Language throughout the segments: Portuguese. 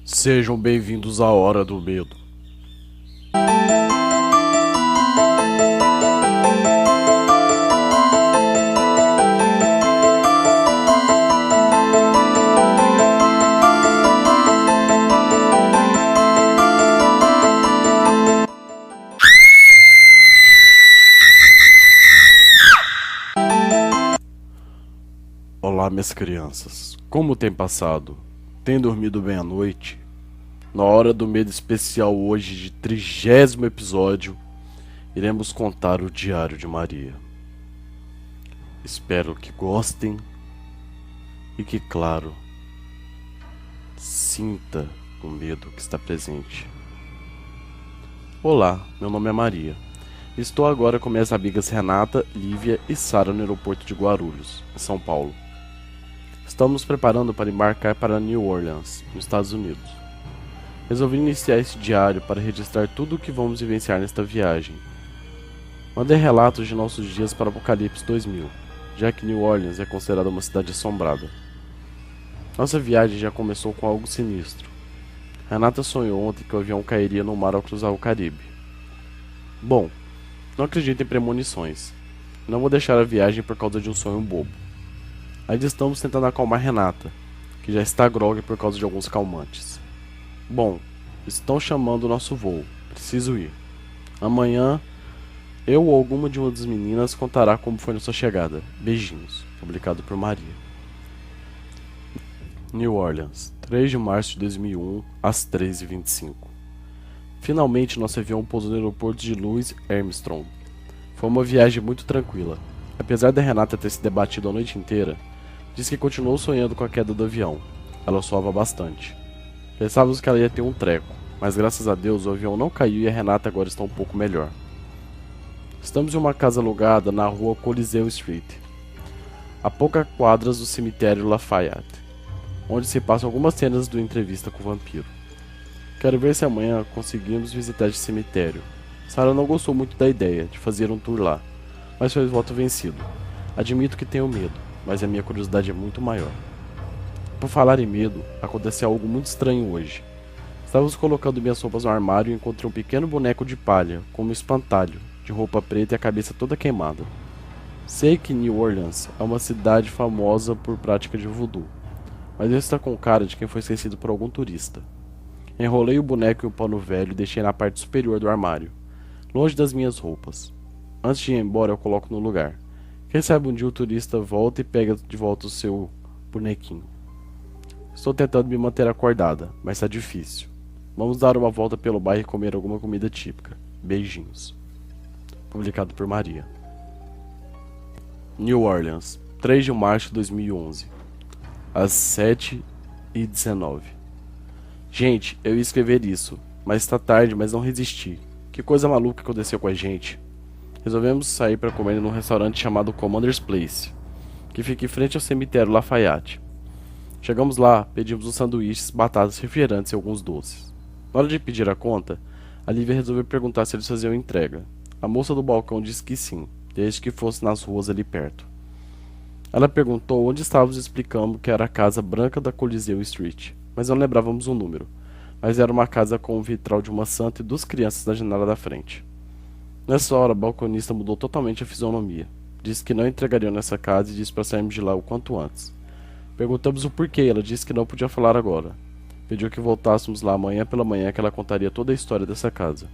Sejam bem-vindos à Hora do Medo. Olá, minhas crianças. Como tem passado? Tem dormido bem à noite? Na Hora do Medo especial hoje de 30º episódio, iremos contar o Diário de Maria. Espero que gostem e que, claro, sinta o medo que está presente. Olá, meu nome é Maria. Estou agora com minhas amigas Renata, Lívia e Sara no aeroporto de Guarulhos, em São Paulo. Estamos nos preparando para embarcar para New Orleans, nos Estados Unidos. Resolvi iniciar esse diário para registrar tudo o que vamos vivenciar nesta viagem. Mandei relatos de nossos dias para Apocalipse 2000, já que New Orleans é considerada uma cidade assombrada. Nossa viagem já começou com algo sinistro. Renata sonhou ontem que o avião cairia no mar ao cruzar o Caribe. Bom, não acredito em premonições. Não vou deixar a viagem por causa de um sonho bobo. Ainda estamos tentando acalmar Renata, que já está grogue por causa de alguns calmantes. Bom, estão chamando o nosso voo. Preciso ir. Amanhã, eu ou alguma de uma das meninas contará como foi nossa chegada. Beijinhos. Publicado por Maria. New Orleans, 3 de março de 2001, às 13h25. Finalmente nosso avião pousou no aeroporto de Louis Armstrong. Foi uma viagem muito tranquila. Apesar da Renata ter se debatido a noite inteira, disse que continuou sonhando com a queda do avião. Ela suava bastante. Pensávamos que ela ia ter um treco, mas graças a Deus o avião não caiu e a Renata agora está um pouco melhor. Estamos em uma casa alugada na rua Coliseum Street, a poucas quadras do cemitério Lafayette, onde se passam algumas cenas do Entrevista com o Vampiro. Quero ver se amanhã conseguimos visitar esse cemitério. Sarah não gostou muito da ideia de fazer um tour lá, mas foi voto vencido. Admito que tenho medo, mas a minha curiosidade é muito maior. Por falar em medo, aconteceu algo muito estranho hoje. Estávamos colocando minhas roupas no armário e encontrei um pequeno boneco de palha, com um espantalho, de roupa preta e a cabeça toda queimada. Sei que New Orleans é uma cidade famosa por prática de voodoo, mas ele está com cara de quem foi esquecido por algum turista. Enrolei o boneco em um pano velho e deixei na parte superior do armário, longe das minhas roupas. Antes de ir embora, eu coloco no lugar. Quem sabe um dia o turista volta e pega de volta o seu bonequinho. Estou tentando me manter acordada, mas está difícil. Vamos dar uma volta pelo bairro e comer alguma comida típica. Beijinhos. Publicado por Maria. New Orleans, 3 de março de 2011, às 7h19. Gente, eu ia escrever isso, mas está tarde, mas não resisti. Que coisa maluca aconteceu com a gente. Resolvemos sair para comer num restaurante chamado Commander's Place, que fica em frente ao cemitério Lafayette. Chegamos lá, pedimos uns sanduíches, batatas, refrigerantes e alguns doces. Na hora de pedir a conta, a Lívia resolveu perguntar se eles faziam entrega. A moça do balcão disse que sim, desde que fosse nas ruas ali perto. Ela perguntou onde estávamos e explicamos que era a casa branca da Coliseum Street, mas não lembrávamos o número. Mas era uma casa com o vitral de uma santa e 2 crianças na janela da frente. Nessa hora, a balconista mudou totalmente a fisionomia. Disse que não entregariam nessa casa e disse para sairmos de lá o quanto antes. Perguntamos o porquê e ela disse que não podia falar agora. Pediu que voltássemos lá amanhã pela manhã que ela contaria toda a história dessa casa.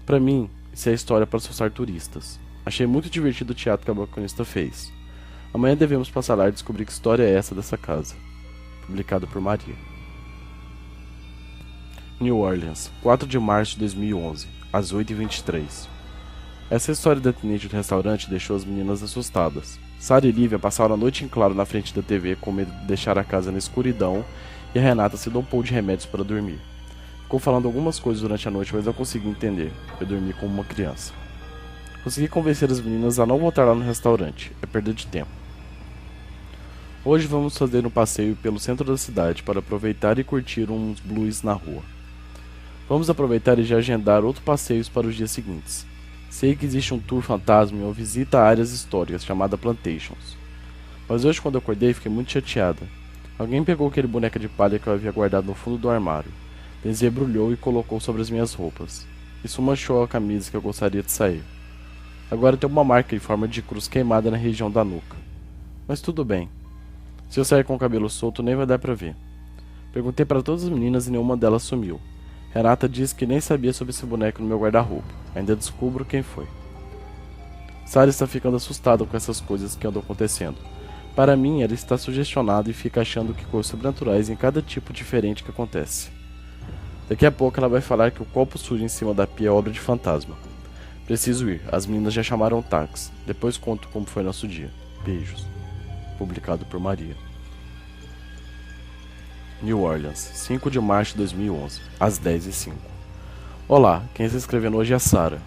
Para mim, isso é a história para assustar turistas. Achei muito divertido o teatro que a balconista fez. Amanhã devemos passar lá e descobrir que história é essa dessa casa. Publicado por Maria. New Orleans, 4 de março de 2011, às 8h23. Essa história da atendente do restaurante deixou as meninas assustadas. Sarah e Lívia passaram a noite em claro na frente da TV com medo de deixar a casa na escuridão e a Renata se dopou de remédios para dormir. Ficou falando algumas coisas durante a noite, mas não consegui entender. Eu dormi como uma criança. Consegui convencer as meninas a não voltar lá no restaurante. É perda de tempo. Hoje vamos fazer um passeio pelo centro da cidade para aproveitar e curtir uns blues na rua. Vamos aproveitar e já agendar outros passeios para os dias seguintes. Sei que existe um tour fantasma e uma visita a áreas históricas chamada Plantations. Mas hoje quando eu acordei fiquei muito chateada. Alguém pegou aquele boneco de palha que eu havia guardado no fundo do armário. Desembrulhou e colocou sobre as minhas roupas. Isso manchou a camisa que eu gostaria de sair. Agora tem uma marca em forma de cruz queimada na região da nuca. Mas tudo bem. Se eu sair com o cabelo solto, nem vai dar pra ver. Perguntei para todas as meninas e nenhuma delas sumiu. Renata disse que nem sabia sobre esse boneco no meu guarda-roupa. Ainda descubro quem foi. Sarah está ficando assustada com essas coisas que andam acontecendo. Para mim, ela está sugestionada e fica achando que coisas sobrenaturais em cada tipo diferente que acontece. Daqui a pouco ela vai falar que o copo sujo em cima da pia é obra de fantasma. Preciso ir, as meninas já chamaram o táxi. Depois conto como foi nosso dia. Beijos. Publicado por Maria. New Orleans, 5 de março de 2011, às 10h05. Olá, quem está escrevendo hoje é a Sarah.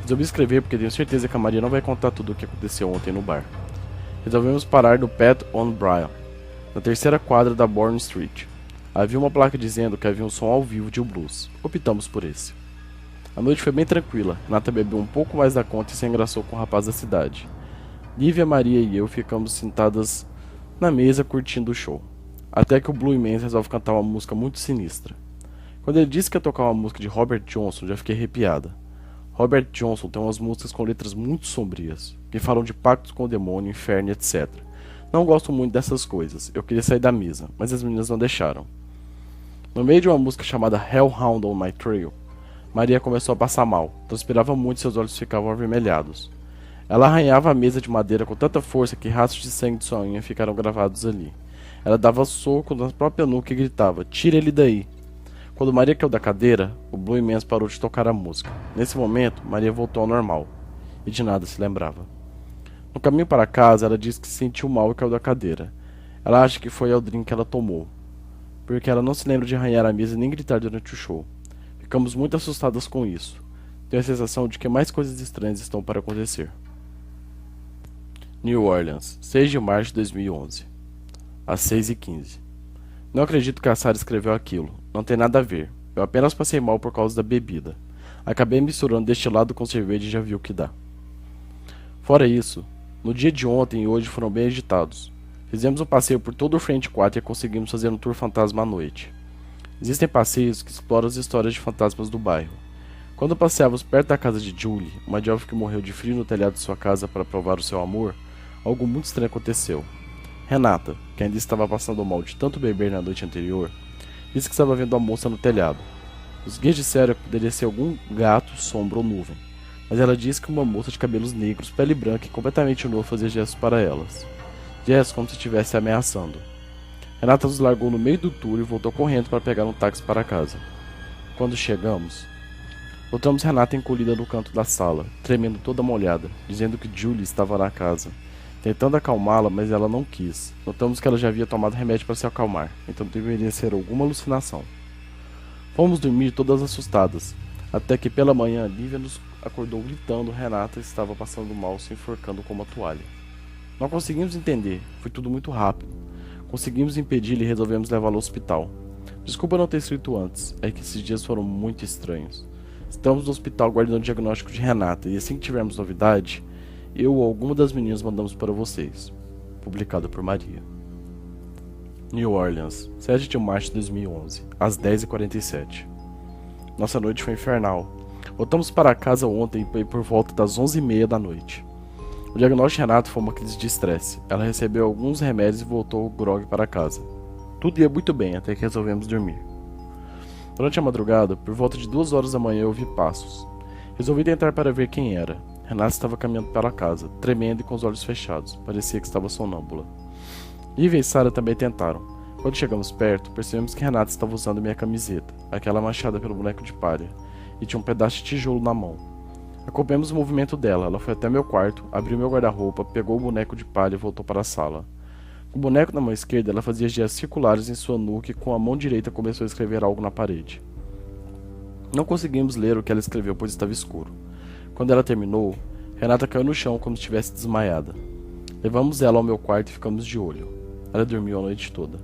Resolvi escrever porque tenho certeza que a Maria não vai contar tudo o que aconteceu ontem no bar. Resolvemos parar no Pat on Brian, na terceira quadra da Bourne Street. Havia uma placa dizendo que havia um som ao vivo de um blues. Optamos por esse. A noite foi bem tranquila. Nata bebeu um pouco mais da conta e se engraçou com o rapaz da cidade. Lívia, Maria e eu ficamos sentadas na mesa curtindo o show. Até que o Blue Man resolve cantar uma música muito sinistra. Quando ele disse que ia tocar uma música de Robert Johnson, já fiquei arrepiada. Robert Johnson tem umas músicas com letras muito sombrias, que falam de pactos com o demônio, inferno, etc. Não gosto muito dessas coisas, eu queria sair da mesa, mas as meninas não deixaram. No meio de uma música chamada Hellhound on My Trail, Maria começou a passar mal, transpirava muito e seus olhos ficavam avermelhados. Ela arranhava a mesa de madeira com tanta força que rastros de sangue de sua unha ficaram gravados ali. Ela dava soco na própria nuca e gritava, tira ele daí. Quando Maria caiu da cadeira, o Blue Immense parou de tocar a música. Nesse momento, Maria voltou ao normal. E de nada se lembrava. No caminho para casa, ela disse que se sentiu mal e caiu da cadeira. Ela acha que foi ao drink que ela tomou. Porque ela não se lembra de arranhar a mesa nem gritar durante o show. Ficamos muito assustadas com isso. Tenho a sensação de que mais coisas estranhas estão para acontecer. New Orleans, 6 de março de 2011. Às 6h15. Não acredito que a Sarah escreveu aquilo. Não tem nada a ver. Eu apenas passei mal por causa da bebida. Acabei misturando destilado com cerveja e já vi o que dá. Fora isso, no dia de ontem e hoje foram bem agitados. Fizemos um passeio por todo o Frente 4 e conseguimos fazer um tour fantasma à noite. Existem passeios que exploram as histórias de fantasmas do bairro. Quando passeávamos perto da casa de Julie, uma jovem que morreu de frio no telhado de sua casa para provar o seu amor, algo muito estranho aconteceu. Renata, que ainda estava passando mal de tanto beber na noite anterior, disse que estava vendo a moça no telhado. Os guias disseram que poderia ser algum gato, sombra ou nuvem, mas ela disse que uma moça de cabelos negros, pele branca e completamente nua fazia gestos para elas. Gestos como se estivesse ameaçando. Renata nos largou no meio do tour e voltou correndo para pegar um táxi para casa. Quando chegamos, encontramos Renata encolhida no canto da sala, tremendo toda molhada, dizendo que Julie estava na casa. Tentando acalmá-la, mas ela não quis. Notamos que ela já havia tomado remédio para se acalmar, então deveria ser alguma alucinação. Fomos dormir todas assustadas, até que pela manhã Lívia nos acordou gritando. Renata estava passando mal, se enforcando com uma toalha. Não conseguimos entender, foi tudo muito rápido. Conseguimos impedir-lhe e resolvemos levá-la ao hospital. Desculpa não ter escrito antes, é que esses dias foram muito estranhos. Estamos no hospital guardando o diagnóstico de Renata, e assim que tivermos novidade, eu ou alguma das meninas mandamos para vocês. Publicado por Maria. New Orleans, 7 de março de 2011, às 10h47. Nossa noite foi infernal. Voltamos para casa ontem por volta das 11h30 da noite. O diagnóstico de Renata foi uma crise de estresse. Ela recebeu alguns remédios e voltou grog para casa. Tudo ia muito bem até que resolvemos dormir. Durante a madrugada, por volta de 2 horas da manhã, eu ouvi passos. Resolvi tentar para ver quem era. Renata estava caminhando pela casa, tremendo e com os olhos fechados. Parecia que estava sonâmbula. Lívia e Sarah também tentaram. Quando chegamos perto, percebemos que Renata estava usando minha camiseta, aquela manchada pelo boneco de palha, e tinha um pedaço de tijolo na mão. Acompanhamos o movimento dela. Ela foi até meu quarto, abriu meu guarda-roupa, pegou o boneco de palha e voltou para a sala. Com o boneco na mão esquerda, ela fazia gestos circulares em sua nuca e com a mão direita começou a escrever algo na parede. Não conseguimos ler o que ela escreveu, pois estava escuro. Quando ela terminou, Renata caiu no chão como se estivesse desmaiada. Levamos ela ao meu quarto e ficamos de olho. Ela dormiu a noite toda.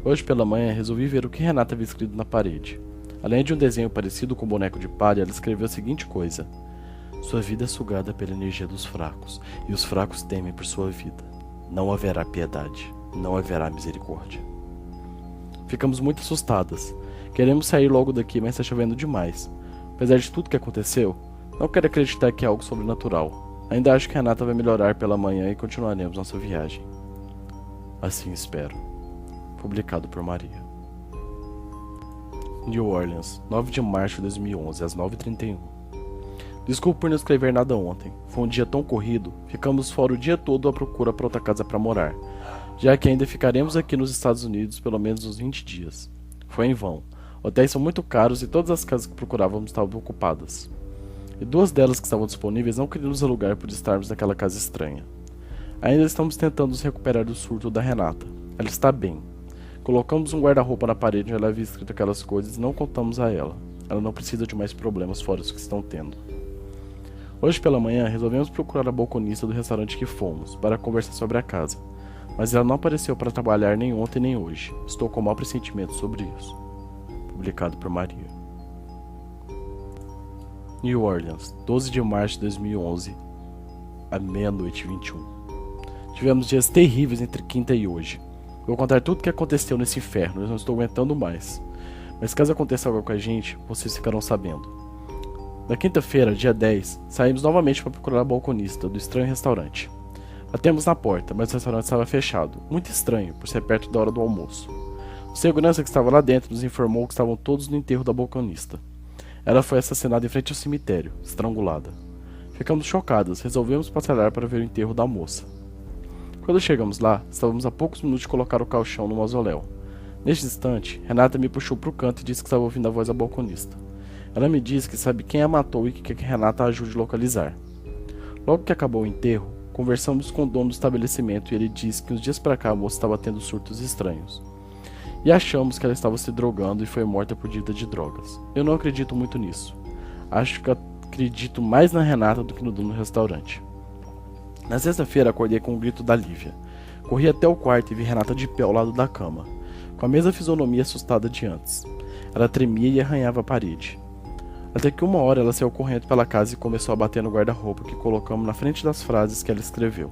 Hoje pela manhã resolvi ver o que Renata havia escrito na parede. Além de um desenho parecido com o boneco de palha, ela escreveu a seguinte coisa: sua vida é sugada pela energia dos fracos, e os fracos temem por sua vida. Não haverá piedade, não haverá misericórdia. Ficamos muito assustadas. Queremos sair logo daqui, mas está chovendo demais. Apesar de tudo que aconteceu, não quero acreditar que é algo sobrenatural. Ainda acho que Renata vai melhorar pela manhã e continuaremos nossa viagem. Assim espero. Publicado por Maria. New Orleans, 9 de março de 2011, às 9h31. Desculpe por não escrever nada ontem. Foi um dia tão corrido, ficamos fora o dia todo à procura por outra casa para morar, já que ainda ficaremos aqui nos Estados Unidos pelo menos uns 20 dias. Foi em vão. Hotéis são muito caros e todas as casas que procurávamos estavam ocupadas. E duas delas que estavam disponíveis não queriam nos alugar por estarmos naquela casa estranha. Ainda estamos tentando nos recuperar do surto da Renata. Ela está bem. Colocamos um guarda-roupa na parede onde ela havia escrito aquelas coisas e não contamos a ela. Ela não precisa de mais problemas fora os que estão tendo. Hoje pela manhã resolvemos procurar a balconista do restaurante que fomos, para conversar sobre a casa. Mas ela não apareceu para trabalhar nem ontem nem hoje. Estou com mau pressentimento sobre isso. Publicado por Maria. New Orleans, 12 de março de 2011, à meia-noite e 21. Tivemos dias terríveis entre quinta e hoje. Vou contar tudo o que aconteceu nesse inferno, eu não estou aguentando mais. Mas caso aconteça algo com a gente, vocês ficarão sabendo. Na quinta-feira, dia 10, saímos novamente para procurar a balconista do estranho restaurante. Batemos na porta, mas o restaurante estava fechado. Muito estranho, por ser perto da hora do almoço. O segurança que estava lá dentro nos informou que estavam todos no enterro da balconista. Ela foi assassinada em frente ao cemitério, estrangulada. Ficamos chocadas, resolvemos passar lá para ver o enterro da moça. Quando chegamos lá, estávamos a poucos minutos de colocar o caixão no mausoléu. Neste instante, Renata me puxou para o canto e disse que estava ouvindo a voz da balconista. Ela me disse que sabe quem a matou e que quer que Renata a ajude a localizar. Logo que acabou o enterro, conversamos com o dono do estabelecimento e ele disse que uns dias para cá a moça estava tendo surtos estranhos. E achamos que ela estava se drogando e foi morta por dívida de drogas. Eu não acredito muito nisso. Acho que acredito mais na Renata do que no dono do restaurante. Na sexta-feira acordei com o grito da Lívia. Corri até o quarto e vi Renata de pé ao lado da cama, com a mesma fisionomia assustada de antes. Ela tremia e arranhava a parede. Até que uma hora ela saiu correndo pela casa e começou a bater no guarda-roupa que colocamos na frente das frases que ela escreveu.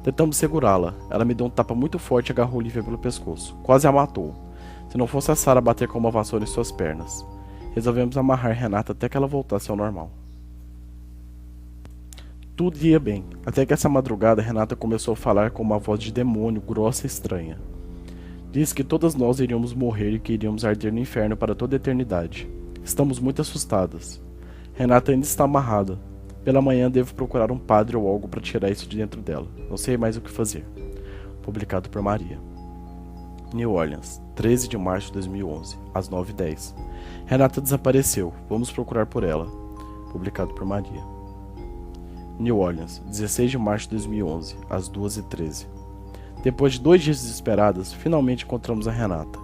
Tentamos segurá-la. Ela me deu um tapa muito forte e agarrou Lívia pelo pescoço. Quase a matou. Se não fosse a Sarah bater com uma vassoura em suas pernas. Resolvemos amarrar Renata até que ela voltasse ao normal. Tudo ia bem, até que essa madrugada Renata começou a falar com uma voz de demônio grossa e estranha. Disse que todas nós iríamos morrer e que iríamos arder no inferno para toda a eternidade. Estamos muito assustadas. Renata ainda está amarrada. Pela manhã devo procurar um padre ou algo para tirar isso de dentro dela. Não sei mais o que fazer. Publicado por Maria. New Orleans, 13 de março de 2011, às 9h10. Renata desapareceu. Vamos procurar por ela. Publicado por Maria. New Orleans, 16 de março de 2011, às 2h13. Depois de 2 dias desesperadas, finalmente encontramos a Renata.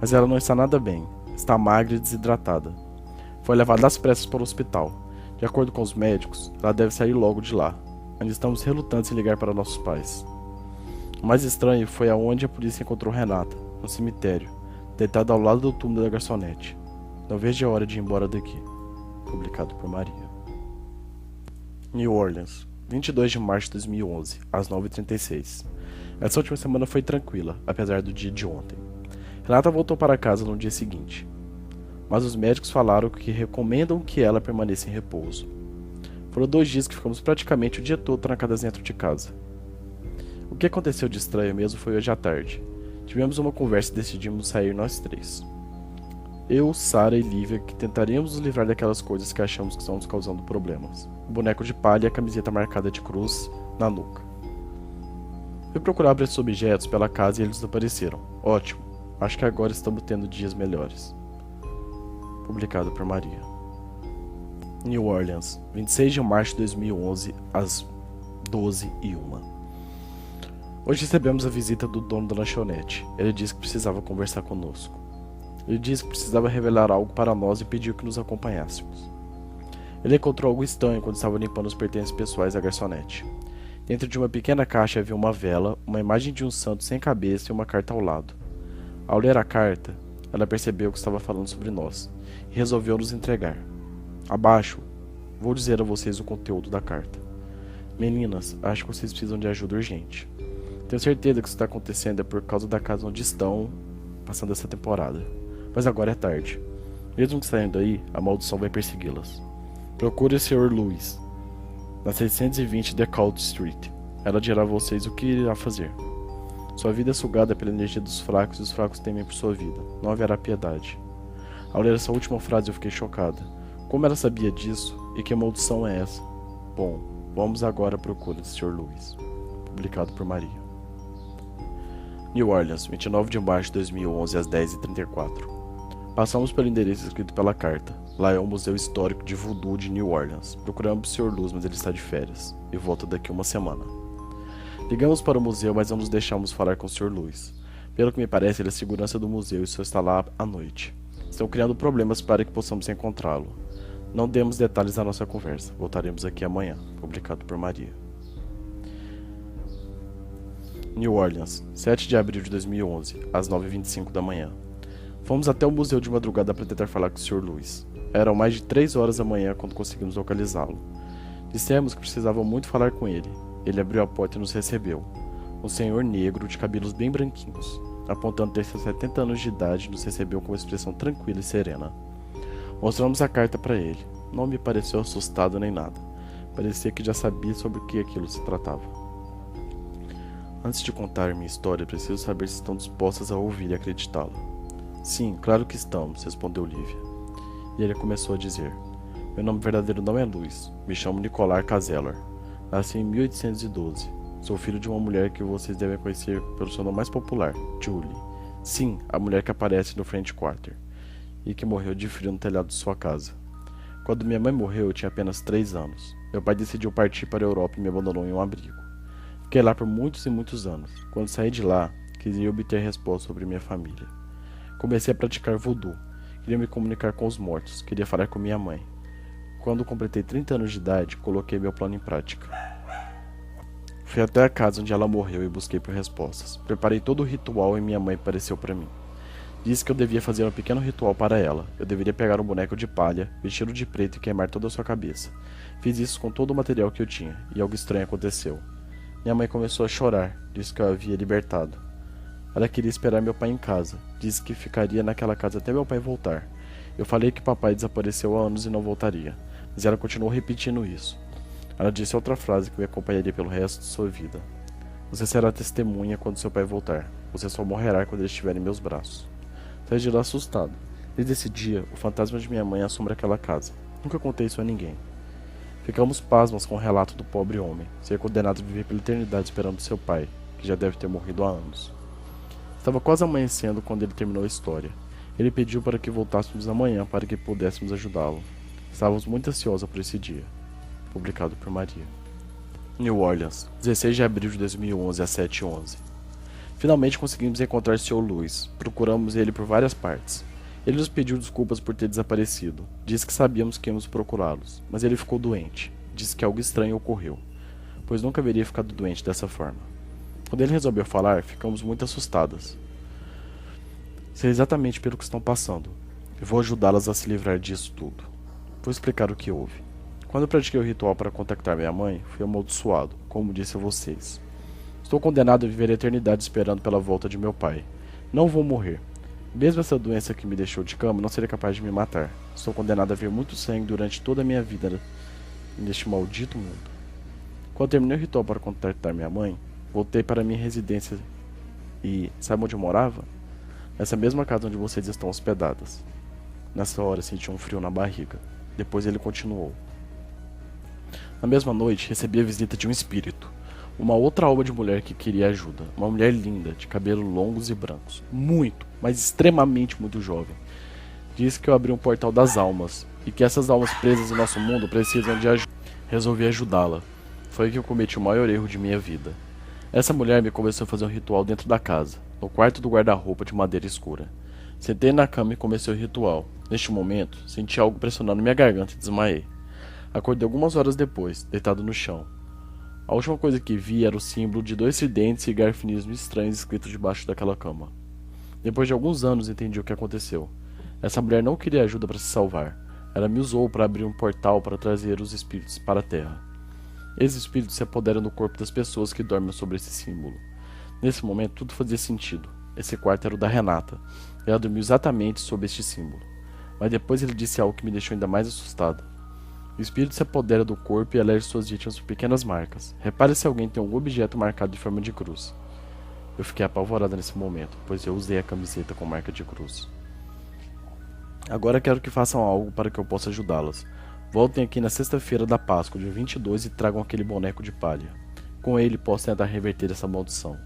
Mas ela não está nada bem. Está magra e desidratada. Foi levada às pressas para o hospital. De acordo com os médicos, ela deve sair logo de lá. Ainda estamos relutantes em ligar para nossos pais. O mais estranho foi aonde a polícia encontrou Renata, no cemitério, deitada ao lado do túmulo da garçonete. Não vejo a hora de ir embora daqui. Publicado por Maria. New Orleans, 22 de março de 2011, às 9h36. Essa última semana foi tranquila, apesar do dia de ontem. Renata voltou para casa no dia seguinte, mas os médicos falaram que recomendam que ela permaneça em repouso. Foram 2 dias que ficamos praticamente o dia todo trancadas dentro de casa. O que aconteceu de estranho mesmo foi hoje à tarde. Tivemos uma conversa e decidimos sair nós 3. Eu, Sarah e Lívia, que tentaríamos nos livrar daquelas coisas que achamos que estão nos causando problemas. O boneco de palha e a camiseta marcada de cruz na nuca. Fui procurar esses objetos pela casa e eles desapareceram. Ótimo. Acho que agora estamos tendo dias melhores. Publicado por Maria. New Orleans, 26 de março de 2011, às 12h01. Hoje recebemos a visita do dono da lanchonete. Ele disse que precisava conversar conosco. Ele disse que precisava revelar algo para nós e pediu que nos acompanhássemos. Ele encontrou algo estranho quando estava limpando os pertences pessoais da garçonete. Dentro de uma pequena caixa havia uma vela, uma imagem de um santo sem cabeça e uma carta ao lado. Ao ler a carta, ela percebeu que estava falando sobre nós e resolveu nos entregar. Abaixo, vou dizer a vocês o conteúdo da carta. Meninas, acho que vocês precisam de ajuda urgente. Tenho certeza que isso está acontecendo é por causa da casa onde estão passando essa temporada. Mas agora é tarde. Mesmo que saindo daí, a maldição vai persegui-las. Procure o Sr. Lewis, na 620 DeKalb Street. Ela dirá a vocês o que irá fazer. Sua vida é sugada pela energia dos fracos e os fracos temem por sua vida. Não haverá piedade. Ao ler essa última frase eu fiquei chocada. Como ela sabia disso? E que maldição é essa? Bom, vamos agora à procura do Sr. Lewis. Publicado por Maria. New Orleans, 29 de março de 2011 às 10h34. Passamos pelo endereço escrito pela carta. Lá é o Museu Histórico de Voodoo de New Orleans. Procuramos o Sr. Lewis, mas ele está de férias. E volta daqui uma semana. Ligamos para o museu, mas não nos deixamos falar com o Sr. Lewis. Pelo que me parece, ele é segurança do museu e só está lá à noite. Estão criando problemas para que possamos encontrá-lo. Não demos detalhes da nossa conversa. Voltaremos aqui amanhã. Publicado por Maria. New Orleans, 7 de abril de 2011, às 9h25 da manhã. Fomos até o museu de madrugada para tentar falar com o Sr. Lewis. Eram mais de 3 horas da manhã quando conseguimos localizá-lo. Dissemos que precisavam muito falar com ele. Ele abriu a porta e nos recebeu. Um senhor negro de cabelos bem branquinhos, apontando ter seus 70 anos de idade, nos recebeu com uma expressão tranquila e serena. Mostramos a carta para ele. Não me pareceu assustado nem nada. Parecia que já sabia sobre o que aquilo se tratava. Antes de contar minha história, preciso saber se estão dispostas a ouvir e acreditá-la. Sim, claro que estamos, respondeu Lívia. E ele começou a dizer: meu nome verdadeiro não é Luiz. Me chamo Nicolas Cazeller. Nasci em 1812. Sou filho de uma mulher que vocês devem conhecer pelo seu nome mais popular, Julie. Sim, a mulher que aparece no French Quarter. E que morreu de frio no telhado de sua casa. Quando minha mãe morreu, eu tinha apenas 3 anos. Meu pai decidiu partir para a Europa e me abandonou em um abrigo. Fiquei lá por muitos e muitos anos. Quando saí de lá, queria obter respostas sobre minha família. Comecei a praticar voodoo. Queria me comunicar com os mortos. Queria falar com minha mãe. Quando completei 30 anos de idade, coloquei meu plano em prática. Fui até a casa onde ela morreu e busquei por respostas. Preparei todo o ritual e minha mãe apareceu para mim. Disse que eu devia fazer um pequeno ritual para ela. Eu deveria pegar um boneco de palha, vesti-lo de preto e queimar toda a sua cabeça. Fiz isso com todo o material que eu tinha, e algo estranho aconteceu. Minha mãe começou a chorar, disse que eu a havia libertado. Ela queria esperar meu pai em casa, disse que ficaria naquela casa até meu pai voltar. Eu falei que papai desapareceu há anos e não voltaria, mas ela continuou repetindo isso. Ela disse outra frase que me acompanharia pelo resto de sua vida. Você será testemunha quando seu pai voltar. Você só morrerá quando ele estiver em meus braços. Saí de lá assustado. Desde esse dia, o fantasma de minha mãe assombra aquela casa. Nunca contei isso a ninguém. Ficamos pasmos com o relato do pobre homem, ser condenado a viver pela eternidade esperando seu pai, que já deve ter morrido há anos. Estava quase amanhecendo quando ele terminou a história. Ele pediu para que voltássemos amanhã para que pudéssemos ajudá-lo. Estávamos muito ansiosos por esse dia. Publicado por Maria. New Orleans, 16 de abril de 2011 às 7h11. Finalmente conseguimos encontrar Sr. Lewis. Procuramos ele por várias partes. Ele nos pediu desculpas por ter desaparecido. Disse que sabíamos que íamos procurá-los, mas ele ficou doente. Disse que algo estranho ocorreu, pois nunca haveria ficado doente dessa forma. Quando ele resolveu falar, ficamos muito assustadas. Sei exatamente pelo que estão passando. E vou ajudá-las a se livrar disso tudo. Vou explicar o que houve. Quando eu pratiquei o ritual para contactar minha mãe, fui amaldiçoado, como disse a vocês. Estou condenado a viver a eternidade esperando pela volta de meu pai. Não vou morrer. Mesmo essa doença que me deixou de cama não seria capaz de me matar. Estou condenado a ver muito sangue durante toda a minha vida neste maldito mundo. Quando terminei o ritual para contactar minha mãe, voltei para minha residência e... sabe onde eu morava? Nessa mesma casa onde vocês estão hospedadas. Nessa hora senti um frio na barriga. Depois ele continuou. Na mesma noite recebi a visita de um espírito. Uma outra alma de mulher que queria ajuda. Uma mulher linda, de cabelos longos e brancos. Muito, mas extremamente muito jovem. Disse que eu abri um portal das almas. E que essas almas presas em nosso mundo precisam de ajuda. Resolvi ajudá-la. Foi aí que eu cometi o maior erro de minha vida. Essa mulher me começou a fazer um ritual dentro da casa. No quarto do guarda-roupa de madeira escura. Sentei na cama e comecei o ritual. Neste momento, senti algo pressionando minha garganta e desmaiei. Acordei algumas horas depois, deitado no chão. A última coisa que vi era o símbolo de 2 tridentes e garfinismos estranhos escritos debaixo daquela cama. Depois de alguns anos entendi o que aconteceu. Essa mulher não queria ajuda para se salvar. Ela me usou para abrir um portal para trazer os espíritos para a terra. Esses espíritos se apoderam do corpo das pessoas que dormem sobre esse símbolo. Nesse momento tudo fazia sentido. Esse quarto era o da Renata. Ela dormiu exatamente sob este símbolo. Mas depois ele disse algo que me deixou ainda mais assustado. O espírito se apodera do corpo e elege suas vítimas por pequenas marcas. Repare se alguém tem algum objeto marcado de forma de cruz. Eu fiquei apavorada nesse momento, pois eu usei a camiseta com marca de cruz. Agora quero que façam algo para que eu possa ajudá-las. Voltem aqui na sexta-feira da Páscoa, dia 22, e tragam aquele boneco de palha. Com ele posso tentar reverter essa maldição.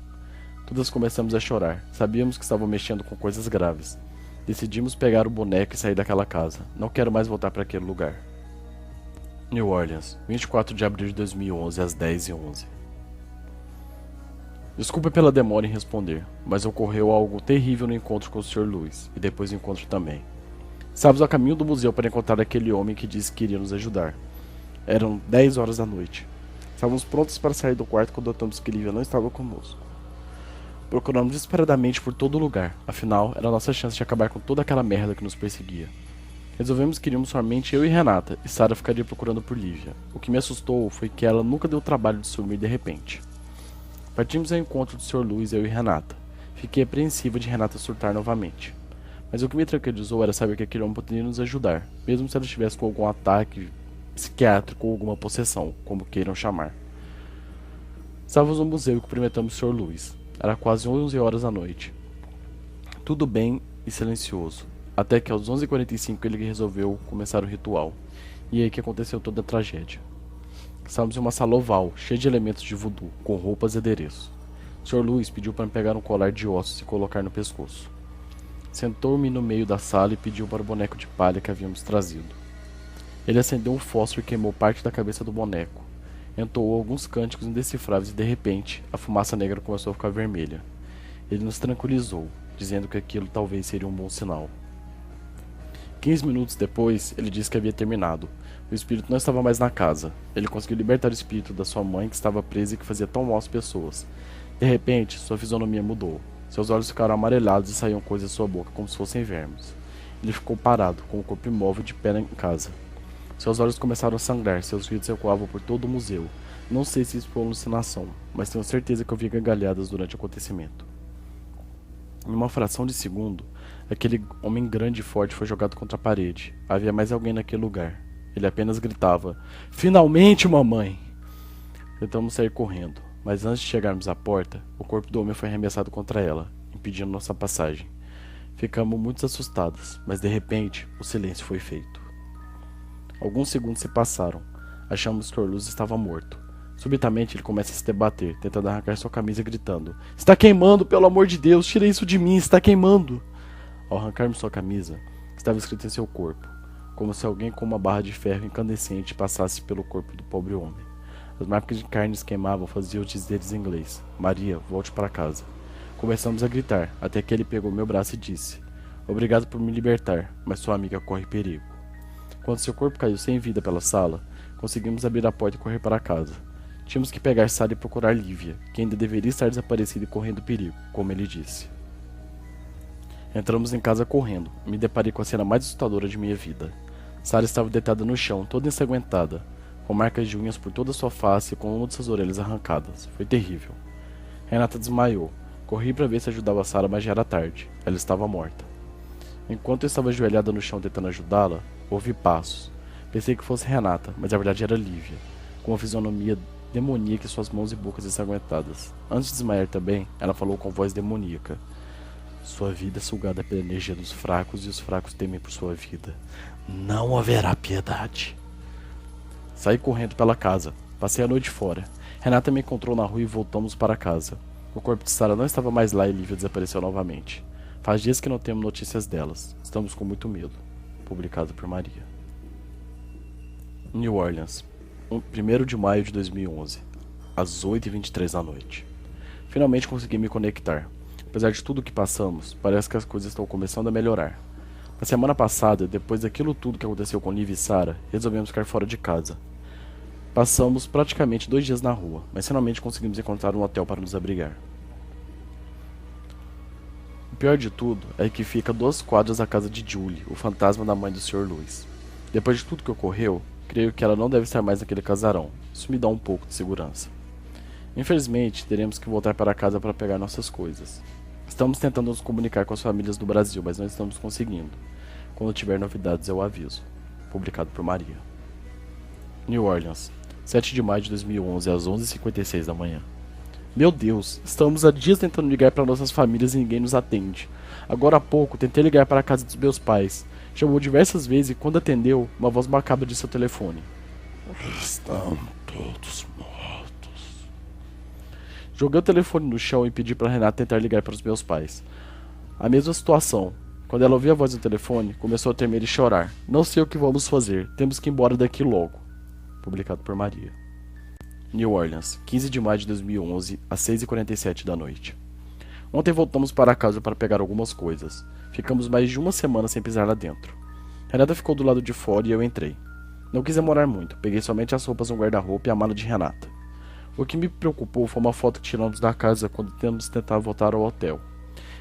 Todas começamos a chorar. Sabíamos que estavam mexendo com coisas graves. Decidimos pegar o boneco e sair daquela casa. Não quero mais voltar para aquele lugar. New Orleans, 24 de abril de 2011, às 10h11. Desculpa pela demora em responder, mas ocorreu algo terrível no encontro com o Sr. Lewis, e depois do encontro também. Estávamos a caminho do museu para encontrar aquele homem que disse que iria nos ajudar. Eram 10 horas da noite. Estávamos prontos para sair do quarto quando notamos que Lívia não estava conosco. Procuramos desesperadamente por todo lugar, afinal, era a nossa chance de acabar com toda aquela merda que nos perseguia. Resolvemos que iríamos somente eu e Renata, e Sarah ficaria procurando por Lívia. O que me assustou foi que ela nunca deu o trabalho de sumir de repente. Partimos ao encontro do Sr. Lewis, eu e Renata. Fiquei apreensiva de Renata surtar novamente. Mas o que me tranquilizou era saber que aquele homem poderia nos ajudar, mesmo se ela estivesse com algum ataque psiquiátrico ou alguma possessão, como queiram chamar. Estávamos no museu e cumprimentamos o Sr. Lewis. Era quase 11 horas da noite. Tudo bem e silencioso. Até que aos 11h45 ele resolveu começar o ritual. E aí que aconteceu toda a tragédia. Estávamos em uma sala oval, cheia de elementos de voodoo, com roupas e adereços. O Sr. Lewis pediu para me pegar um colar de ossos e colocar no pescoço. Sentou-me no meio da sala e pediu para o boneco de palha que havíamos trazido. Ele acendeu um fósforo e queimou parte da cabeça do boneco. Entoou alguns cânticos indecifráveis e de repente, a fumaça negra começou a ficar vermelha. Ele nos tranquilizou, dizendo que aquilo talvez seria um bom sinal. 15 minutos depois, ele disse que havia terminado. O espírito não estava mais na casa. Ele conseguiu libertar o espírito da sua mãe que estava presa e que fazia tão mal às pessoas. De repente, sua fisionomia mudou. Seus olhos ficaram amarelados e saíam coisas de sua boca como se fossem vermes. Ele ficou parado, com o corpo imóvel de pé em casa. Seus olhos começaram a sangrar, seus gritos ecoavam por todo o museu. Não sei se isso foi alucinação, mas tenho certeza que ouvi gargalhadas durante o acontecimento. Em uma fração de segundo, aquele homem grande e forte foi jogado contra a parede. Havia mais alguém naquele lugar. Ele apenas gritava: "Finalmente, mamãe!" Tentamos sair correndo, mas antes de chegarmos à porta, o corpo do homem foi arremessado contra ela, impedindo nossa passagem. Ficamos muito assustadas, mas de repente, o silêncio foi feito. Alguns segundos se passaram. Achamos que Orluz estava morto. Subitamente ele começa a se debater, tentando arrancar sua camisa gritando: "Está queimando, pelo amor de Deus, tire isso de mim, está queimando!" Ao arrancarmos sua camisa, estava escrito em seu corpo, como se alguém com uma barra de ferro incandescente passasse pelo corpo do pobre homem. As marcas de carnes queimavam faziam dizeres em inglês: "Maria, volte para casa." Começamos a gritar, até que ele pegou meu braço e disse: "Obrigado por me libertar, mas sua amiga corre perigo." Quando seu corpo caiu sem vida pela sala, conseguimos abrir a porta e correr para casa. Tínhamos que pegar Sarah e procurar Lívia, que ainda deveria estar desaparecida e correndo perigo, como ele disse. Entramos em casa correndo, e me deparei com a cena mais assustadora de minha vida. Sarah estava deitada no chão, toda ensanguentada, com marcas de unhas por toda sua face e com uma de suas orelhas arrancadas. Foi terrível. Renata desmaiou. Corri para ver se ajudava Sarah, mas já era tarde. Ela estava morta. Enquanto eu estava ajoelhada no chão tentando ajudá-la, ouvi passos. Pensei que fosse Renata, mas na verdade era Lívia, com uma fisionomia demoníaca e suas mãos e bocas ensanguentadas. Antes de desmaiar também, ela falou com voz demoníaca: "Sua vida é sugada pela energia dos fracos e os fracos temem por sua vida. Não haverá piedade." Saí correndo pela casa. Passei a noite fora. Renata me encontrou na rua e voltamos para casa. O corpo de Sarah não estava mais lá e Lívia desapareceu novamente. Faz dias que não temos notícias delas. Estamos com muito medo. Publicado por Maria. New Orleans, 1º de maio de 2011, às 8h23 da noite. Finalmente consegui me conectar. Apesar de tudo o que passamos, parece que as coisas estão começando a melhorar. Na semana passada, depois daquilo tudo que aconteceu com Lívia e Sarah, resolvemos ficar fora de casa. Passamos praticamente 2 dias na rua, mas finalmente conseguimos encontrar um hotel para nos abrigar. O pior de tudo é que fica 2 quadras da casa de Julie, o fantasma da mãe do Sr. Lewis. Depois de tudo que ocorreu, creio que ela não deve estar mais naquele casarão. Isso me dá um pouco de segurança. Infelizmente, teremos que voltar para casa para pegar nossas coisas. Estamos tentando nos comunicar com as famílias do Brasil, mas não estamos conseguindo. Quando tiver novidades eu aviso. Publicado por Maria. New Orleans, 7 de maio de 2011, às 11h56 da manhã. Meu Deus, estamos há dias tentando ligar para nossas famílias e ninguém nos atende. Agora há pouco, tentei ligar para a casa dos meus pais. Chamou diversas vezes e quando atendeu, uma voz macabra disse ao telefone: "Estão todos mortos." Joguei o telefone no chão e pedi para Renata tentar ligar para os meus pais. A mesma situação. Quando ela ouviu a voz no telefone, começou a tremer e chorar. "Não sei o que vamos fazer, temos que ir embora daqui logo." Publicado por Maria. New Orleans, 15 de maio de 2011, às 6h47 da noite. Ontem voltamos para casa para pegar algumas coisas. Ficamos mais de uma semana sem pisar lá dentro. Renata ficou do lado de fora e eu entrei. Não quis demorar muito, peguei somente as roupas no guarda-roupa e a mala de Renata. O que me preocupou foi uma foto que tiramos da casa quando tentamos tentar voltar ao hotel.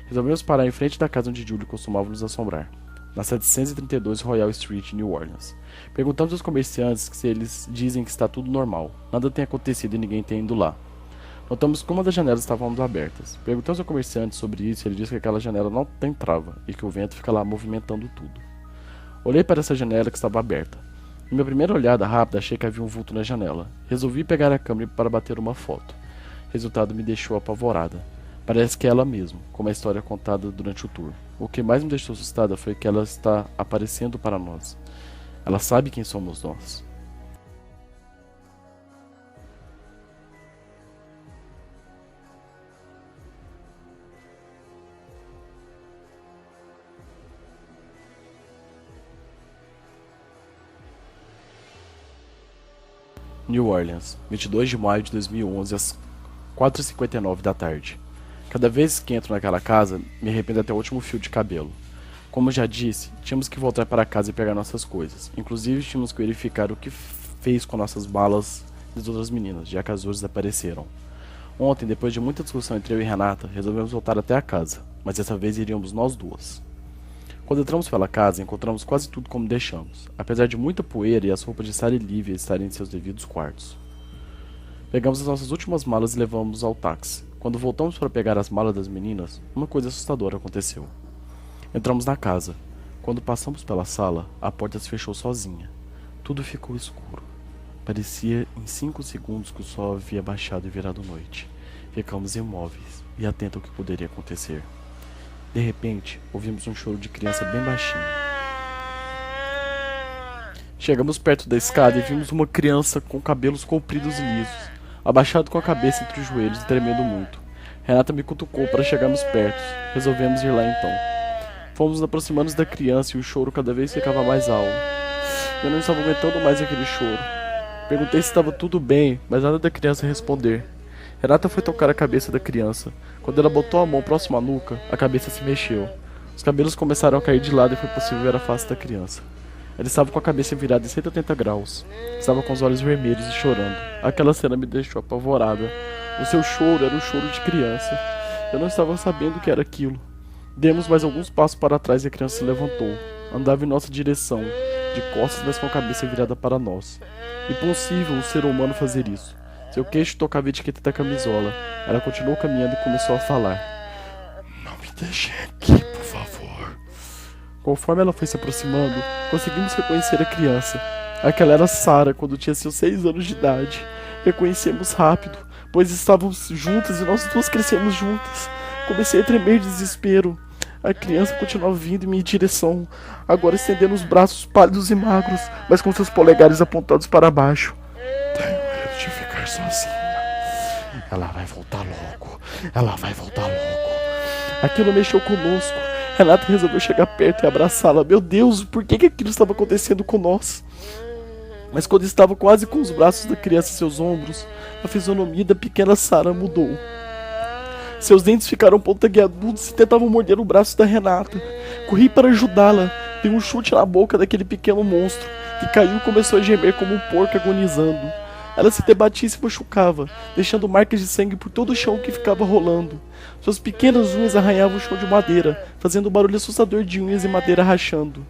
Resolvemos parar em frente da casa onde Julie costumava nos assombrar, na 732 Royal Street, New Orleans. Perguntamos aos comerciantes se eles dizem que está tudo normal, nada tem acontecido e ninguém tem ido lá. Notamos que uma das janelas estava abertas. Perguntamos ao comerciante sobre isso e ele disse que aquela janela não tem trava e que o vento fica lá movimentando tudo. Olhei para essa janela que estava aberta. Em minha primeira olhada rápida achei que havia um vulto na janela. Resolvi pegar a câmera para bater uma foto. O resultado me deixou apavorada. Parece que é ela mesma, como a história contada durante o tour. O que mais me deixou assustada foi que ela está aparecendo para nós. Ela sabe quem somos nós. New Orleans, 22 de maio de 2011, às 4h59 da tarde. Cada vez que entro naquela casa, me arrependo até o último fio de cabelo. Como já disse, tínhamos que voltar para casa e pegar nossas coisas. Inclusive, tínhamos que verificar o que fez com nossas malas das outras meninas, já que as duas desapareceram. Ontem, depois de muita discussão entre eu e Renata, resolvemos voltar até a casa, mas dessa vez iríamos nós duas. Quando entramos pela casa, encontramos quase tudo como deixamos, apesar de muita poeira e as roupas de Sarah e Lívia estarem em seus devidos quartos. Pegamos as nossas últimas malas e levamos ao táxi. Quando voltamos para pegar as malas das meninas, uma coisa assustadora aconteceu. Entramos na casa. Quando passamos pela sala, a porta se fechou sozinha. Tudo ficou escuro. Parecia em 5 segundos que o sol havia baixado e virado noite. Ficamos imóveis e atentos ao que poderia acontecer. De repente, ouvimos um choro de criança bem baixinho. Chegamos perto da escada e vimos uma criança com cabelos compridos e lisos, abaixado com a cabeça entre os joelhos e tremendo muito. Renata me cutucou para chegarmos perto. Resolvemos ir lá então. Fomos nos aproximando da criança e o choro cada vez ficava mais alto. Eu não estava aguentando mais aquele choro. Perguntei se estava tudo bem, mas nada da criança responder. Renata foi tocar a cabeça da criança. Quando ela botou a mão próximo à nuca, a cabeça se mexeu. Os cabelos começaram a cair de lado e foi possível ver a face da criança. Ela estava com a cabeça virada em 180 graus. Estava com os olhos vermelhos e chorando. Aquela cena me deixou apavorada. O seu choro era um choro de criança. Eu não estava sabendo o que era aquilo. Demos mais alguns passos para trás e a criança se levantou. Andava em nossa direção, de costas, mas com a cabeça virada para nós. Impossível um ser humano fazer isso. Seu queixo tocava a etiqueta da camisola. Ela continuou caminhando e começou a falar. "Não me deixem aqui, por favor." Conforme ela foi se aproximando, conseguimos reconhecer a criança. Aquela era Sarah, quando tinha seus 6 anos de idade. Reconhecemos rápido, pois estávamos juntas e nós duas crescemos juntas. Comecei a tremer de desespero. A criança continuava vindo em minha direção, agora estendendo os braços pálidos e magros, mas com seus polegares apontados para baixo. "Tenho medo de ficar sozinha. Ela vai voltar logo. Ela vai voltar logo." Aquilo mexeu conosco. Renata resolveu chegar perto e abraçá-la. Meu Deus, por que aquilo estava acontecendo com nós? Mas quando estava quase com os braços da criança em seus ombros, a fisionomia da pequena Sarah mudou. Seus dentes ficaram pontiagudos e tentavam morder o braço da Renata. Corri para ajudá-la. Dei um chute na boca daquele pequeno monstro, que caiu e começou a gemer como um porco agonizando. Ela se debatia e se machucava, deixando marcas de sangue por todo o chão que ficava rolando. Suas pequenas unhas arranhavam o chão de madeira, fazendo um barulho assustador de unhas e madeira rachando.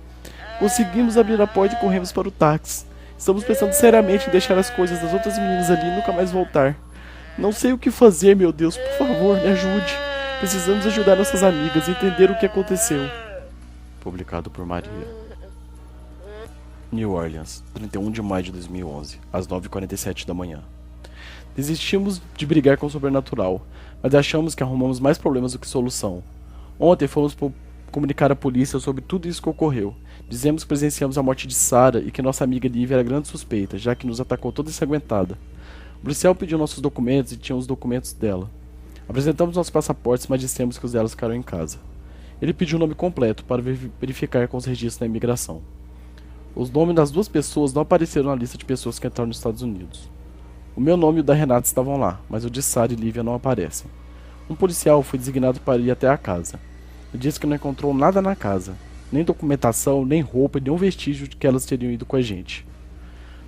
Conseguimos abrir a porta e corremos para o táxi. Estamos pensando seriamente em deixar as coisas das outras meninas ali e nunca mais voltar. Não sei o que fazer, meu Deus, por favor, me ajude. Precisamos ajudar nossas amigas a entender o que aconteceu. Publicado por Maria. New Orleans, 31 de maio de 2011, às 9h47 da manhã. Desistimos de brigar com o sobrenatural, mas achamos que arrumamos mais problemas do que solução. Ontem fomos comunicar à polícia sobre tudo isso que ocorreu. Dizemos que presenciamos a morte de Sarah e que nossa amiga Lívia era grande suspeita, já que nos atacou toda ensanguentada. O policial pediu nossos documentos e tinha os documentos dela. Apresentamos nossos passaportes, mas dissemos que os delas ficaram em casa. Ele pediu o nome completo para verificar com os registros da imigração. Os nomes das duas pessoas não apareceram na lista de pessoas que entraram nos Estados Unidos. O meu nome e o da Renata estavam lá, mas o de Sarah e Lívia não aparecem. Um policial foi designado para ir até a casa. Ele disse que não encontrou nada na casa, nem documentação, nem roupa, nenhum vestígio de que elas teriam ido com a gente.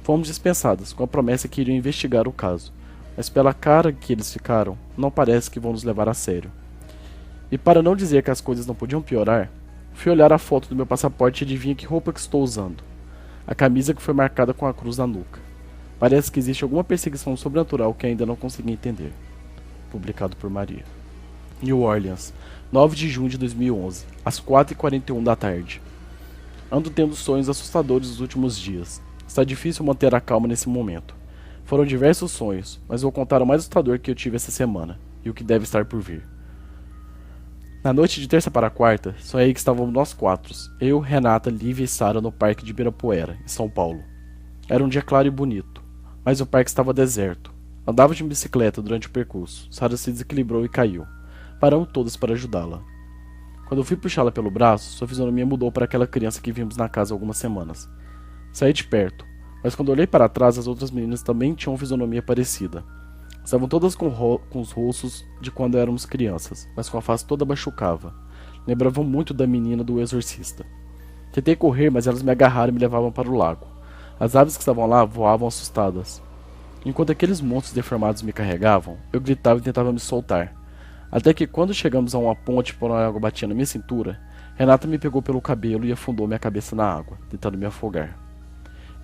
Fomos dispensadas, com a promessa que iriam investigar o caso, mas pela cara que eles ficaram, não parece que vão nos levar a sério. E para não dizer que as coisas não podiam piorar, fui olhar a foto do meu passaporte e adivinha que roupa que estou usando. A camisa que foi marcada com a cruz na nuca. Parece que existe alguma perseguição sobrenatural que ainda não consegui entender. Publicado por Maria. New Orleans, 9 de junho de 2011, às 4h41 da tarde. Ando tendo sonhos assustadores nos últimos dias. Está difícil manter a calma nesse momento. Foram diversos sonhos, mas vou contar o mais assustador que eu tive essa semana, e o que deve estar por vir. Na noite de terça para quarta, sonhei que estávamos nós quatro, eu, Renata, Lívia e Sarah no parque de Ibirapuera, em São Paulo. Era um dia claro e bonito, mas o parque estava deserto. Andava de bicicleta durante o percurso. Sarah se desequilibrou e caiu. Paramos todas para ajudá-la. Quando eu fui puxá-la pelo braço, sua fisionomia mudou para aquela criança que vimos na casa há algumas semanas. Saí de perto, mas quando olhei para trás, as outras meninas também tinham fisionomia parecida. Estavam todas com os rostos de quando éramos crianças, mas com a face toda machucava. Lembravam muito da menina do exorcista. Tentei correr, mas elas me agarraram e me levavam para o lago. As aves que estavam lá voavam assustadas. Enquanto aqueles monstros deformados me carregavam, eu gritava e tentava me soltar. Até que quando chegamos a uma ponte por onde a água batia na minha cintura, Renata me pegou pelo cabelo e afundou minha cabeça na água, tentando me afogar.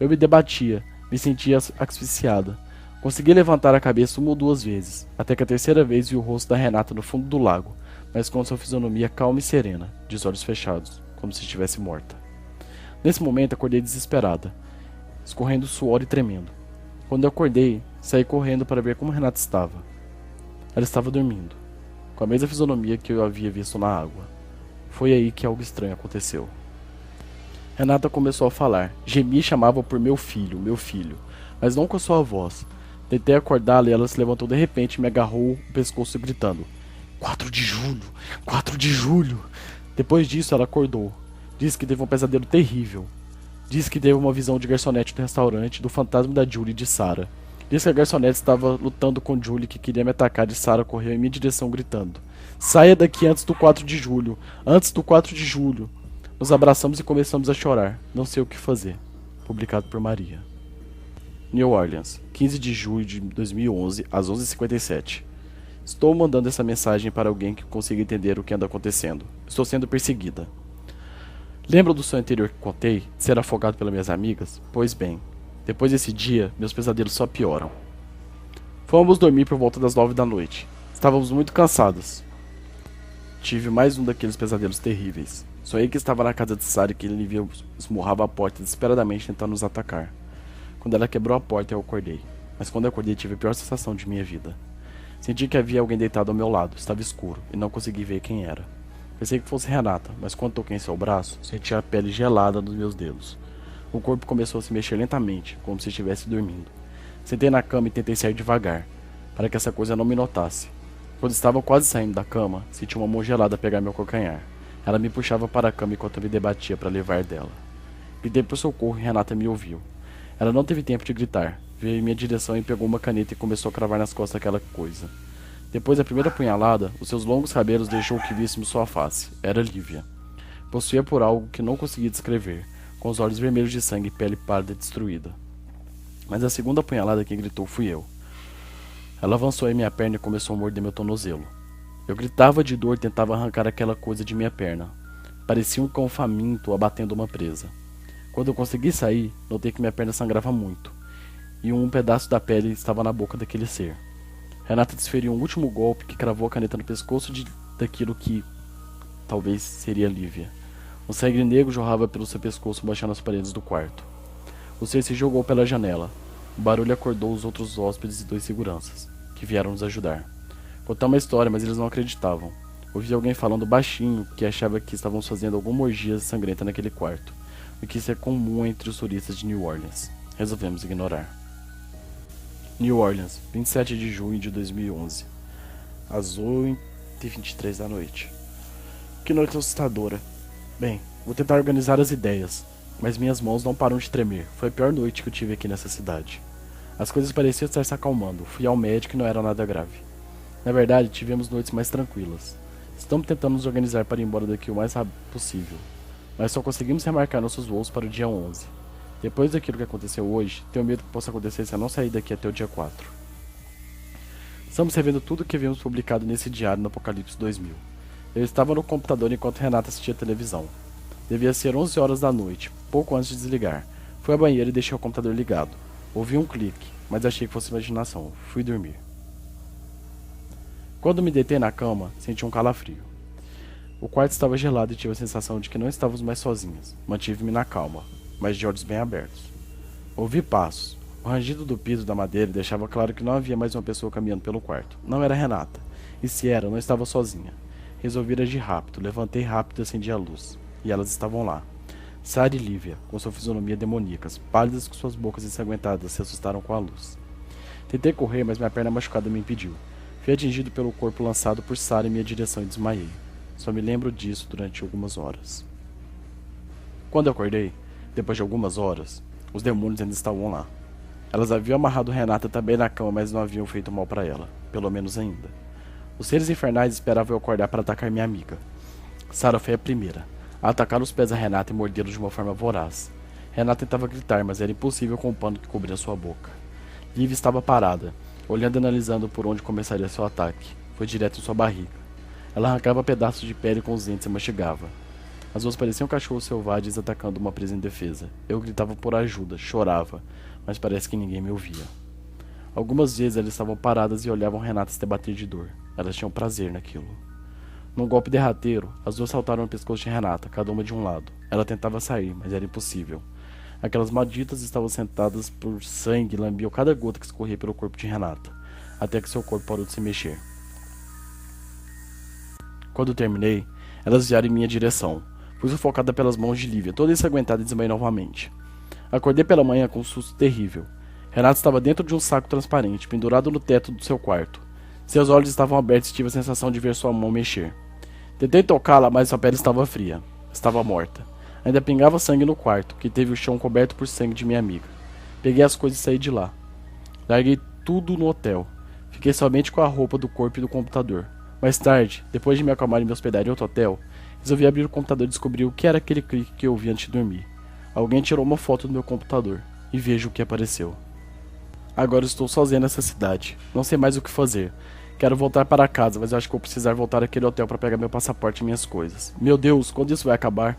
Eu me debatia, me sentia asfixiada. Consegui levantar a cabeça uma ou duas vezes, até que a terceira vez vi o rosto da Renata no fundo do lago, mas com sua fisionomia calma e serena, de olhos fechados, como se estivesse morta. Nesse momento acordei desesperada, escorrendo suor e tremendo. Quando eu acordei, saí correndo para ver como Renata estava. Ela estava dormindo, com a mesma fisionomia que eu havia visto na água. Foi aí que algo estranho aconteceu. Renata começou a falar, gemia e chamava por meu filho, mas não com a sua voz. Tentei acordá-la e ela se levantou de repente e me agarrou o pescoço gritando: 4 de julho! 4 de julho! Depois disso ela acordou. Disse que teve um pesadelo terrível. Disse que teve uma visão de garçonete no restaurante do fantasma da Julie e de Sarah. Disse que a garçonete estava lutando com Julie que queria me atacar e Sarah correu em minha direção gritando: saia daqui antes do 4 de julho! Antes do 4 de julho! Nos abraçamos e começamos a chorar. Não sei o que fazer. Publicado por Maria. New Orleans, 15 de julho de 2011, às 11h57. Estou mandando essa mensagem para alguém que consiga entender o que anda acontecendo. Estou sendo perseguida. Lembra do sonho anterior que contei, de ser afogado pelas minhas amigas? Pois bem, depois desse dia, meus pesadelos só pioram. Fomos dormir por volta das 9 da noite. Estávamos muito cansados. Tive mais um daqueles pesadelos terríveis. Sonhei que estava na casa de Sarah e que ele esmurrava a porta desesperadamente tentando nos atacar. Quando ela quebrou a porta, eu acordei. Mas quando eu acordei, tive a pior sensação de minha vida. Senti que havia alguém deitado ao meu lado. Estava escuro e não consegui ver quem era. Pensei que fosse Renata, mas quando toquei em seu braço, senti a pele gelada nos meus dedos. O corpo começou a se mexer lentamente, como se estivesse dormindo. Sentei na cama e tentei sair devagar, para que essa coisa não me notasse. Quando estava quase saindo da cama, senti uma mão gelada pegar meu calcanhar. Ela me puxava para a cama enquanto eu me debatia para levar dela. Gritei por socorro e Renata me ouviu. Ela não teve tempo de gritar. Veio em minha direção e pegou uma caneta e começou a cravar nas costas aquela coisa. Depois da primeira punhalada, os seus longos cabelos deixou que víssemos sua face. Era Lívia. Possuía por algo que não conseguia descrever, com os olhos vermelhos de sangue e pele pálida e destruída. Mas a segunda punhalada que gritou fui eu. Ela avançou em minha perna e começou a morder meu tornozelo. Eu gritava de dor e tentava arrancar aquela coisa de minha perna. Parecia um cão faminto abatendo uma presa. Quando eu consegui sair, notei que minha perna sangrava muito, e um pedaço da pele estava na boca daquele ser. Renata desferiu um último golpe que cravou a caneta no pescoço de daquilo que talvez seria Lívia. Um sangue negro jorrava pelo seu pescoço, manchando as paredes do quarto. O ser se jogou pela janela. O barulho acordou os outros hóspedes e 2 seguranças, que vieram nos ajudar. Contamos uma história, mas eles não acreditavam. Ouvi alguém falando baixinho que achava que estávamos fazendo alguma orgia sangrenta naquele quarto, o que isso é comum entre os turistas de New Orleans. Resolvemos ignorar. New Orleans, 27 de junho de 2011, às 8h23 da noite. Que noite assustadora. Bem, vou tentar organizar as ideias, mas minhas mãos não param de tremer. Foi a pior noite que eu tive aqui nessa cidade. As coisas pareciam estar se acalmando. Fui ao médico e não era nada grave. Na verdade, tivemos noites mais tranquilas. Estamos tentando nos organizar para ir embora daqui o mais rápido possível, mas só conseguimos remarcar nossos voos para o dia 11. Depois daquilo que aconteceu hoje, tenho medo que possa acontecer se eu não sair daqui até o dia 4. Estamos revendo tudo que havíamos publicado nesse diário no Apocalipse 2000. Eu estava no computador enquanto Renata assistia televisão. Devia ser 11 horas da noite, pouco antes de desligar. Fui ao banheiro e deixei o computador ligado. Ouvi um clique, mas achei que fosse imaginação. Fui dormir. Quando me deitei na cama, senti um calafrio. O quarto estava gelado e tive a sensação de que não estávamos mais sozinhos. Mantive-me na calma, mas de olhos bem abertos. Ouvi passos. O rangido do piso da madeira deixava claro que não havia mais uma pessoa caminhando pelo quarto. Não era Renata. E se era, não estava sozinha. Resolvi agir rápido. Levantei rápido e acendi a luz. E elas estavam lá. Sarah e Lívia, com sua fisionomia demoníacas, pálidas com suas bocas ensanguentadas, se assustaram com a luz. Tentei correr, mas minha perna machucada me impediu. Fui atingido pelo corpo lançado por Sarah em minha direção e desmaiei. Só me lembro disso durante algumas horas. Quando eu acordei, depois de algumas horas, os demônios ainda estavam lá. Elas haviam amarrado Renata também na cama, mas não haviam feito mal para ela, pelo menos ainda. Os seres infernais esperavam eu acordar para atacar minha amiga. Sarah foi a primeira, a atacar os pés a Renata e mordê-los de uma forma voraz. Renata tentava gritar, mas era impossível com o pano que cobria sua boca. Liv estava parada, olhando e analisando por onde começaria seu ataque. Foi direto em sua barriga. Ela arrancava pedaços de pele com os dentes e mastigava. As duas pareciam cachorros selvagens atacando uma presa indefesa. Eu gritava por ajuda, chorava, mas parece que ninguém me ouvia. Algumas vezes elas estavam paradas e olhavam Renata se debater de dor. Elas tinham prazer naquilo. Num golpe derradeiro, as duas saltaram no pescoço de Renata, cada uma de um lado. Ela tentava sair, mas era impossível. Aquelas malditas estavam sentadas por sangue e lambiam cada gota que escorria pelo corpo de Renata, até que seu corpo parou de se mexer. Quando terminei, elas vieram em minha direção. Fui sufocada pelas mãos de Lívia, toda ensanguentada, e desmaiei novamente. Acordei pela manhã com um susto terrível. Renata estava dentro de um saco transparente, pendurado no teto do seu quarto. Seus olhos estavam abertos e tive a sensação de ver sua mão mexer. Tentei tocá-la, mas sua pele estava fria. Estava morta. Ainda pingava sangue no quarto, que teve o chão coberto por sangue de minha amiga. Peguei as coisas e saí de lá. Larguei tudo no hotel. Fiquei somente com a roupa do corpo e do computador. Mais tarde, depois de me acalmar e me hospedar em outro hotel, resolvi abrir o computador e descobrir o que era aquele clique que eu ouvi antes de dormir. Alguém tirou uma foto do meu computador, e vejo o que apareceu. Agora estou sozinho nessa cidade. Não sei mais o que fazer. Quero voltar para casa, mas eu acho que vou precisar voltar àquele hotel para pegar meu passaporte e minhas coisas. Meu Deus, quando isso vai acabar?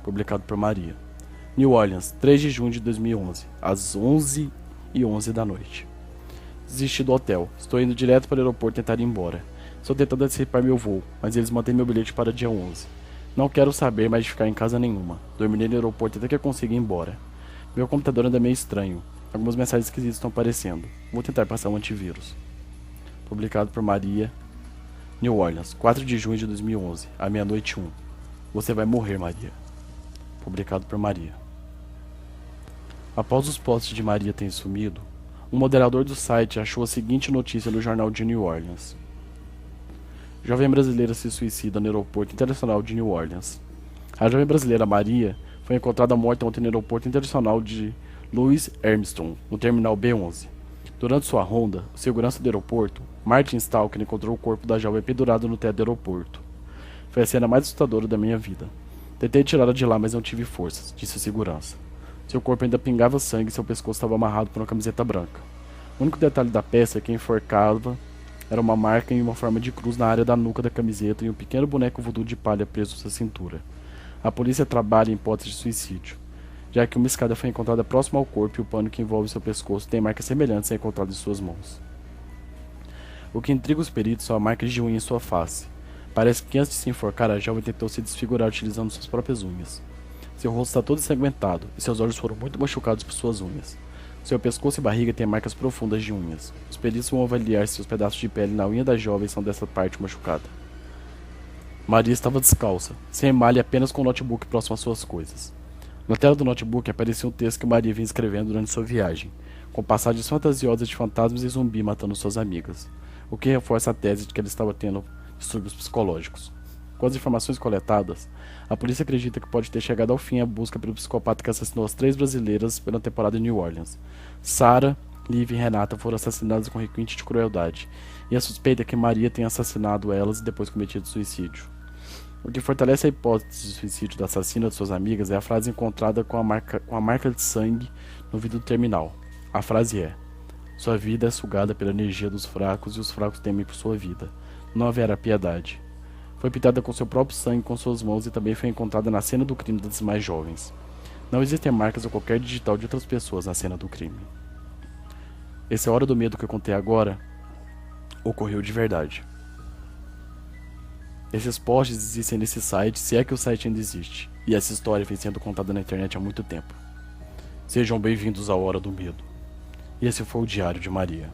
Publicado por Maria. New Orleans, 3 de junho de 2011, às 11h11 da noite. Desisti do hotel. Estou indo direto para o aeroporto tentar ir embora. Estou tentando antecipar meu voo, mas eles mantêm meu bilhete para dia 11. Não quero saber mais de ficar em casa nenhuma. Dormirei no aeroporto até que eu consiga ir embora. Meu computador anda meio estranho. Algumas mensagens esquisitas estão aparecendo. Vou tentar passar um antivírus. Publicado por Maria. New Orleans, 4 de junho de 2011, à meia-noite 1. Você vai morrer, Maria. Publicado por Maria. Após os posts de Maria terem sumido, um moderador do site achou a seguinte notícia no jornal de New Orleans. Jovem brasileira se suicida no aeroporto internacional de New Orleans. A jovem brasileira Maria foi encontrada morta ontem no aeroporto internacional de Louis Armstrong, no terminal B11. Durante sua ronda, o segurança do aeroporto, Martin Stalker, encontrou o corpo da jovem pendurado no teto do aeroporto. Foi a cena mais assustadora da minha vida. Tentei tirá-la de lá, mas não tive forças, disse o segurança. Seu corpo ainda pingava sangue e seu pescoço estava amarrado por uma camiseta branca. O único detalhe da peça é que enforcava era uma marca em uma forma de cruz na área da nuca da camiseta e um pequeno boneco voodoo de palha preso à sua cintura. A polícia trabalha em hipótese de suicídio, já que uma escada foi encontrada próxima ao corpo e o pano que envolve seu pescoço tem marcas semelhantes a encontradas em suas mãos. O que intriga os peritos são a marca de unha em sua face. Parece que antes de se enforcar, a jovem tentou se desfigurar utilizando suas próprias unhas. Seu rosto está todo ensanguentado e seus olhos foram muito machucados por suas unhas. Seu pescoço e barriga têm marcas profundas de unhas. Os peritos vão avaliar se os pedaços de pele na unha da jovem são dessa parte machucada. Maria estava descalça, sem malha e apenas com o notebook próximo às suas coisas. Na tela do notebook aparecia um texto que Maria vinha escrevendo durante sua viagem, com passagens fantasiosas de fantasmas e zumbi matando suas amigas, o que reforça a tese de que ela estava tendo distúrbios psicológicos. Com as informações coletadas, a polícia acredita que pode ter chegado ao fim a busca pelo psicopata que assassinou as 3 brasileiras pela temporada em New Orleans. Sarah, Liv e Renata foram assassinadas com requinte de crueldade, e a suspeita é que Maria tenha assassinado elas e depois cometido suicídio. O que fortalece a hipótese de suicídio da assassina de suas amigas é a frase encontrada com a marca de sangue no vidro terminal. A frase é: "Sua vida é sugada pela energia dos fracos e os fracos temem por sua vida. Não haverá piedade." Foi pintada com seu próprio sangue com suas mãos e também foi encontrada na cena do crime das mais jovens. Não existem marcas ou qualquer digital de outras pessoas na cena do crime. Esse é a hora do medo que eu contei agora ocorreu de verdade. Esses posts existem nesse site, se é que o site ainda existe, e essa história vem sendo contada na internet há muito tempo. Sejam bem-vindos à Hora do Medo. E esse foi o Diário de Maria.